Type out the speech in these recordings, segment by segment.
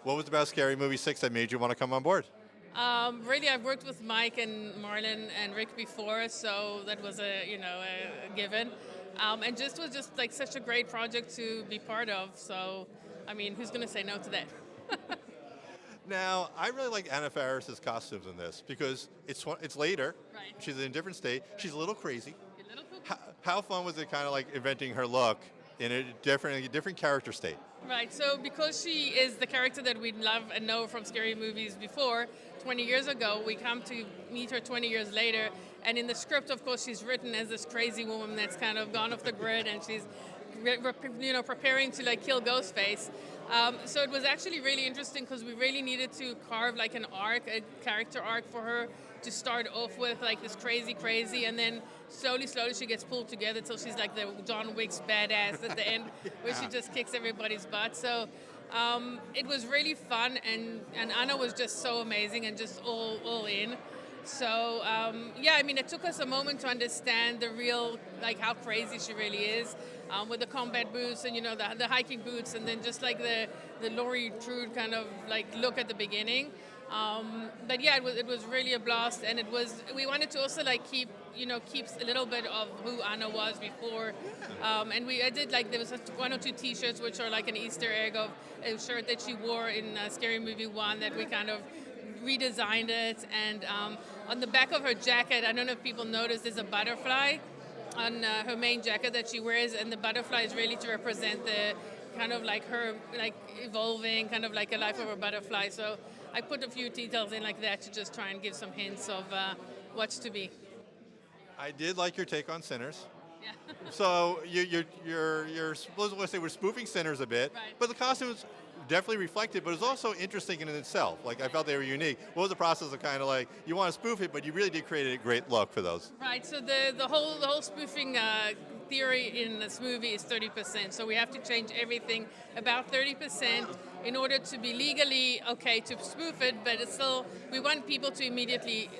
What was about Scary Movie 6 that made you want to come on board? Really, I've worked with Mike and Marlon and Rick before, so that was a given. And just was just like such a great project to be part of. So, I mean, who's going to say no to that? Now, I really like Anna Faris's costumes in this because it's later. Right. She's in a different state. She's a little crazy. A little cuckoo. How fun was it kind of like inventing her look in a different character state? Right, so because she is the character that we love and know from scary movies before, 20 years ago, we come to meet her 20 years later. And in the script, of course, she's written as this crazy woman that's kind of gone off the grid and she's preparing to like kill Ghostface. So it was actually really interesting because we really needed to carve like an arc, a character arc for her to start off with like this crazy, and then slowly she gets pulled together till she's like the John Wick's badass at the end, where she just kicks everybody's butt. So it was really fun, and Anna was just so amazing and just all in. So yeah, I mean, it took us a moment to understand the real, like how crazy she really is, with the combat boots and the hiking boots, and then just like the Laurie Trude kind of like look at the beginning. But yeah, it was really a blast, and we wanted to also like keep a little bit of who Anna was before, and I did like there was one or two T-shirts which are like an Easter egg of a shirt that she wore in Scary Movie 1 that we kind of redesigned it, and on the back of her jacket, I don't know if people noticed, there's a butterfly on her main jacket that she wears, and the butterfly is really to represent the kind of like her like evolving, kind of like a life of a butterfly. So I put a few details in like that to just try and give some hints of what's to be. I did like your take on Sinners. Yeah. So you're supposed to say we're spoofing Sinners a bit, Right. but the costumes definitely reflected, but it's also interesting in itself. Like I felt they were unique. What was the process of kind of like you want to spoof it, but you really did create a great look for those? Right. So the whole spoofing theory in this movie is 30%. So we have to change everything about 30% in order to be legally okay to spoof it. But it's still, we want people to immediately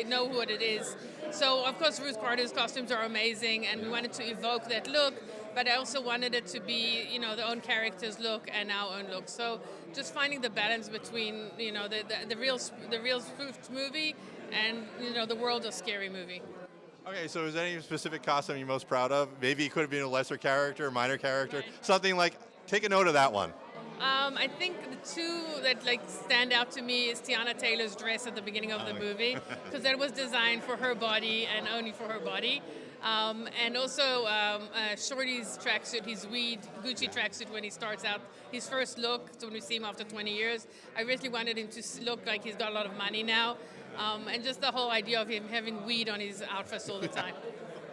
know what it is. So of course Ruth Carter's costumes are amazing, and we wanted to evoke that look. But I also wanted it to be, the own character's look and our own look. So just finding the balance between, the real spoofed movie and, the world of Scary Movie. Okay, so is there any specific costume you're most proud of? Maybe it could have been a lesser character, minor character, Right. something like. Take a note of that one. I think the two that like stand out to me is Tiana Taylor's dress at the beginning of the movie, because that was designed for her body and only for her body. And also Shorty's tracksuit, his Gucci tracksuit when he starts out, his first look, so when we see him after 20 years. I really wanted him to look like he's got a lot of money now. And just the whole idea of him having weed on his outfits all the time.